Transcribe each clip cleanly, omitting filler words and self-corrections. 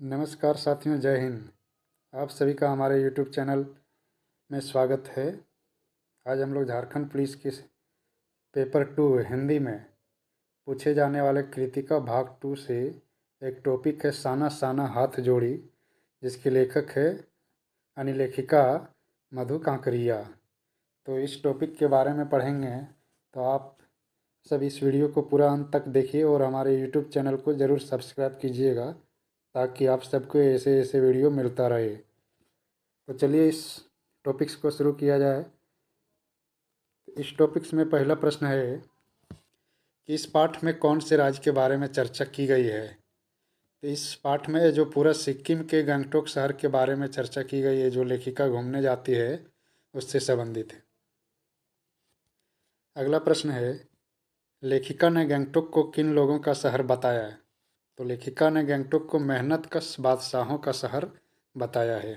नमस्कार साथियों, जय हिंद। आप सभी का हमारे यूट्यूब चैनल में स्वागत है। आज हम लोग झारखंड पुलिस के पेपर 2 हिंदी में पूछे जाने वाले कृतिका भाग 2 से एक टॉपिक है साना साना हाथ जोड़ी, जिसके लेखक है अनिलेखिका मधु कांकरिया। तो इस टॉपिक के बारे में पढ़ेंगे, तो आप सब इस वीडियो को पूरा अंत तक देखिए और हमारे यूट्यूब चैनल को ज़रूर सब्सक्राइब कीजिएगा ताकि आप सबको ऐसे ऐसे वीडियो मिलता रहे। तो चलिए इस टॉपिक्स को शुरू किया जाए। इस टॉपिक्स में पहला प्रश्न है कि इस पाठ में कौन से राज्य के बारे में चर्चा की गई है। तो इस पाठ में जो पूरा सिक्किम के गंगटोक शहर के बारे में चर्चा की गई है, जो लेखिका घूमने जाती है उससे संबंधित है। अगला प्रश्न है, लेखिका ने गंगटोक को किन लोगों का शहर बताया है। तो लेखिका ने गंगटोक को मेहनत कश बादशाहों का शहर बताया है।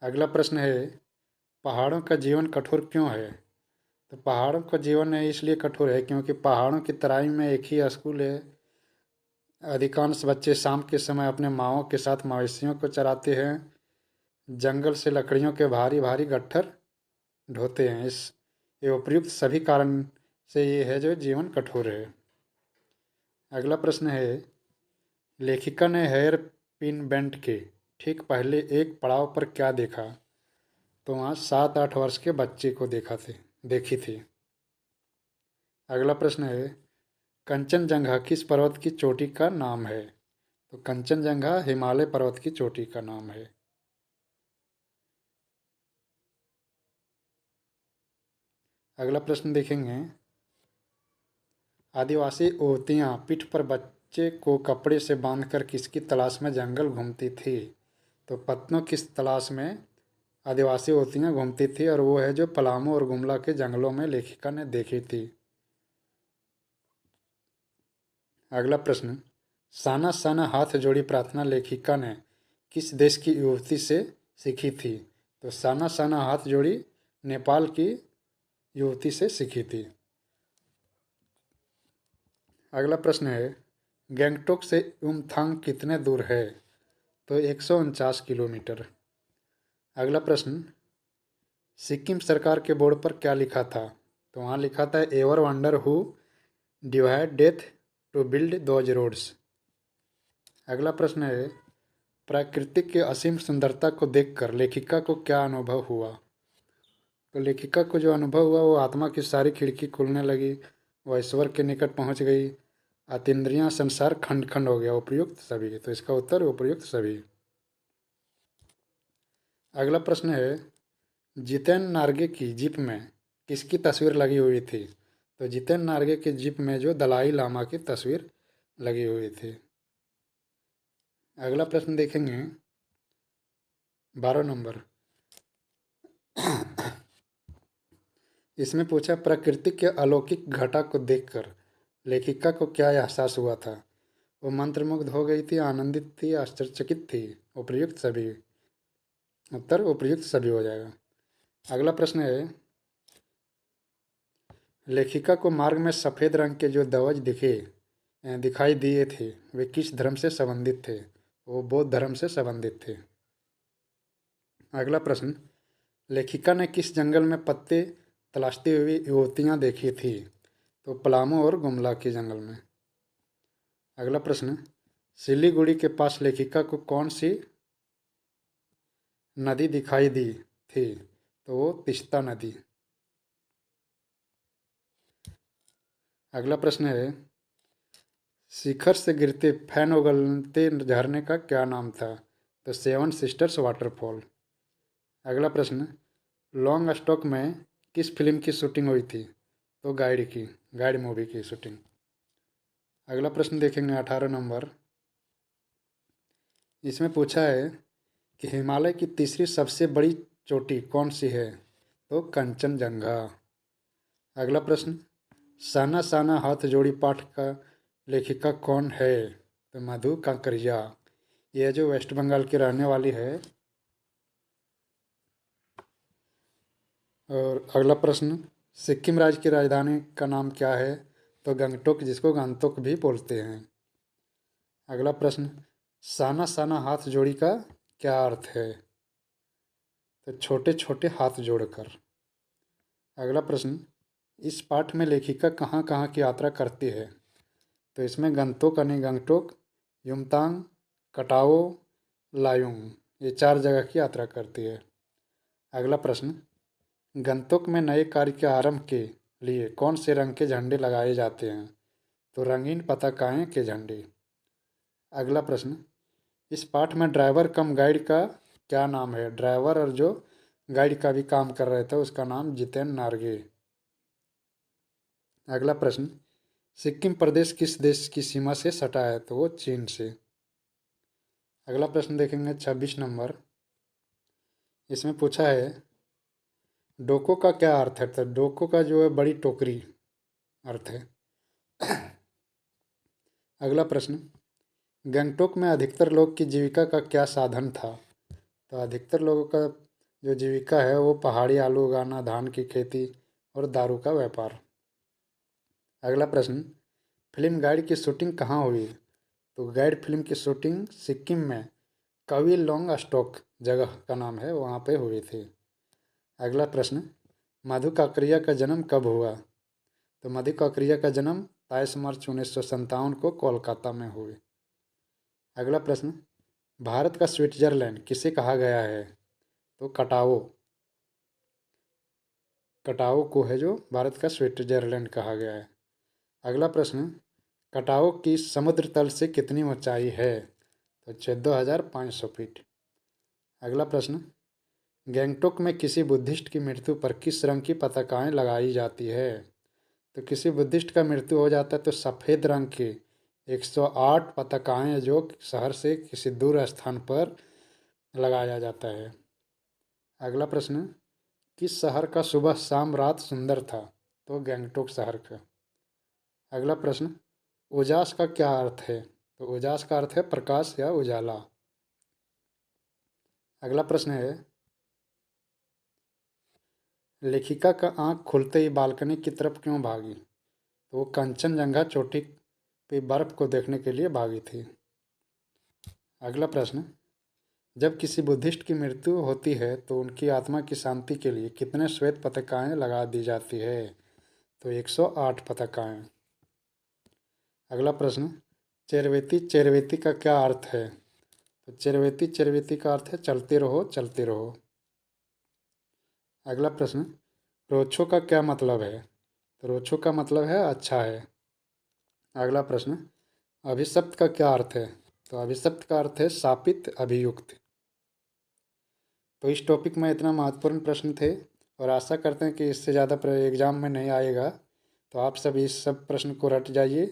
अगला प्रश्न है, पहाड़ों का जीवन कठोर क्यों है। तो पहाड़ों का जीवन इसलिए कठोर है क्योंकि पहाड़ों की तराई में एक ही स्कूल है। अधिकांश बच्चे शाम के समय अपने माओं के साथ मवेशियों को चराते हैं, जंगल से लकड़ियों के भारी भारी गट्ठर ढोते हैं। इस ये उपयुक्त सभी कारण से ये है जो जीवन कठोर है। अगला प्रश्न है, लेखिका ने हेयर पिन बेंट के ठीक पहले एक पड़ाव पर क्या देखा। तो वहाँ 7-8 वर्ष के बच्चे को देखी थी। अगला प्रश्न है, कंचनजंगा किस पर्वत की चोटी का नाम है। तो कंचनजंगा हिमालय पर्वत की चोटी का नाम है। अगला प्रश्न देखेंगे, आदिवासी औरतियाँ पीठ पर बच्चे को कपड़े से बांधकर किसकी तलाश में जंगल घूमती थी। तो पत्तों की तलाश में आदिवासी औरतियाँ घूमती थी और वो है जो पलामू और गुमला के जंगलों में लेखिका ने देखी थी। अगला प्रश्न, साना साना हाथ जोड़ी प्रार्थना लेखिका ने किस देश की युवती से सीखी थी। तो साना साना हाथ जोड़ी नेपाल की युवती से सीखी थी। अगला प्रश्न है, गंगटोक से युमथांग कितने दूर है। तो 149 किलोमीटर। अगला प्रश्न, सिक्किम सरकार के बोर्ड पर क्या लिखा था। तो वहाँ लिखा था, ever wonder who divide death to build those roads. अगला प्रश्न है, प्राकृतिक की असीम सुंदरता को देखकर लेखिका को क्या अनुभव हुआ। तो लेखिका को जो अनुभव हुआ वो आत्मा की सारी खिड़की खुलने लगी, वह ईश्वर के निकट पहुंच गई, अतीन्द्रियां संसार खंड खंड हो गया। उपयुक्त सभी। तो इसका उत्तर उपयुक्त सभी। अगला प्रश्न है, जितेन नार्गे की जीप में किसकी तस्वीर लगी हुई थी। तो जितेन नार्गे की जीप में जो दलाई लामा की तस्वीर लगी हुई थी। अगला प्रश्न देखेंगे 12 नंबर। इसमें पूछा, प्रकृति के अलौकिक घटा को देखकर लेखिका को क्या एहसास हुआ था। वो मंत्रमुग्ध हो गई थी, आनंदित थी, आश्चर्यचकित थी। उपयुक्त सभी। उत्तर उपयुक्त सभी हो जाएगा। अगला प्रश्न है, लेखिका को मार्ग में सफ़ेद रंग के जो ध्वज दिखाई दिए थे वे किस धर्म से संबंधित थे। वो बौद्ध धर्म से संबंधित थे। अगला प्रश्न, लेखिका ने किस जंगल में पत्ते तलाशती हुई युवतियाँ देखी थी। तो पलामू और गुमला के जंगल में। अगला प्रश्न, सिलीगुड़ी के पास लेखिका को कौन सी नदी दिखाई दी थी। तो वो तिस्ता नदी। अगला प्रश्न है, शिखर से गिरते फैन उगलते झरने का क्या नाम था। तो 7 सिस्टर्स वाटरफॉल। अगला प्रश्न, लॉन्ग स्टॉक में किस फिल्म की शूटिंग हुई थी। तो गाइड मूवी की शूटिंग। अगला प्रश्न देखेंगे 18 नंबर। इसमें पूछा है कि हिमालय की तीसरी सबसे बड़ी चोटी कौन सी है। तो कंचनजंगा। अगला प्रश्न, साना साना हाथ जोड़ी पाठ का लेखिका कौन है। तो मधु कांकरिया। यह जो वेस्ट बंगाल की रहने वाली है। और अगला प्रश्न, सिक्किम राज्य की राजधानी का नाम क्या है। तो गंगटोक, जिसको गंगटोक भी बोलते हैं। अगला प्रश्न, साना साना हाथ जोड़ी का क्या अर्थ है? तो छोटे छोटे हाथ जोड़कर। अगला प्रश्न, इस पाठ में लेखिका कहाँ कहाँ की यात्रा करती है? तो इसमें गंगटोक यानी गंगटोक, युमतांग, कटाओ, लायुंग, ये 4 जगह की यात्रा करती है। अगला प्रश्न, गंगटोक में नए कार्य के आरंभ के लिए कौन से रंग के झंडे लगाए जाते हैं? तो रंगीन पताकाएं के झंडे। अगला प्रश्न, इस पाठ में ड्राइवर कम गाइड का क्या नाम है? ड्राइवर और जो गाइड का भी काम कर रहे थे उसका नाम जितेन नार्गे। अगला प्रश्न, सिक्किम प्रदेश किस देश की सीमा से सटा है? तो वो चीन से। अगला प्रश्न देखेंगे 26 नंबर। इसमें पूछा है डोको का क्या अर्थ है? तो डोको का जो है बड़ी टोकरी अर्थ है। अगला प्रश्न, गंगटोक में अधिकतर लोग की जीविका का क्या साधन था? तो अधिकतर लोगों का जो जीविका है वो पहाड़ी आलू उगाना, धान की खेती और दारू का व्यापार। अगला प्रश्न, फिल्म गाइड की शूटिंग कहाँ हुई? तो गाइड फिल्म की शूटिंग सिक्किम में कवि लोंग स्टोक जगह का नाम है, वहाँ पे हुई थी। अगला प्रश्न, मधु काकरिया का जन्म कब हुआ? तो मधु काकरिया का जन्म 22 मार्च 1957 को कोलकाता में हुई। अगला प्रश्न, भारत का स्विट्जरलैंड किसे कहा गया है? तो कटाओ, कटाओ को है जो भारत का स्विट्जरलैंड कहा गया है। अगला प्रश्न, कटाओ की समुद्र तल से कितनी ऊंचाई है? तो 14,500 फीट। अगला प्रश्न, गैंगटोक में किसी बुद्धिस्ट की मृत्यु पर किस रंग की पताकाएं लगाई जाती है? तो किसी बुद्धिस्ट का मृत्यु हो जाता है तो सफ़ेद रंग की 108 पताकाएं जो शहर से किसी दूर स्थान पर लगाया जाता है। अगला प्रश्न, किस शहर का सुबह शाम रात सुंदर था? तो गैंगटोक शहर का। अगला प्रश्न, उजास का क्या अर्थ है? तो उजास का अर्थ है प्रकाश या उजाला। अगला प्रश्न है, लेखिका का आंख खुलते ही बालकनी की तरफ क्यों भागी? तो वो कंचनजंगा चोटी पे बर्फ को देखने के लिए भागी थी। अगला प्रश्न, जब किसी बुद्धिस्ट की मृत्यु होती है तो उनकी आत्मा की शांति के लिए कितने श्वेत पताकाएं लगा दी जाती है? तो 108 पताकाएं। अगला प्रश्न, चेरवेती चेरवेती का क्या अर्थ है? तो चेरवेती चेरवेती का अर्थ है चलते रहो चलते रहो। अगला प्रश्न, रोछो का क्या मतलब है? तो रोछो का मतलब है अच्छा है। अगला प्रश्न, अभिशप्त का क्या अर्थ है? तो अभिशप्त का अर्थ है शापित अभियुक्त। तो इस टॉपिक में इतना महत्वपूर्ण प्रश्न थे और आशा करते हैं कि इससे ज़्यादा एग्जाम में नहीं आएगा। तो आप सब इस सब प्रश्न को रट जाइए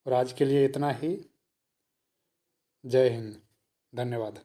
और आज के लिए इतना ही। जय हिंद, धन्यवाद।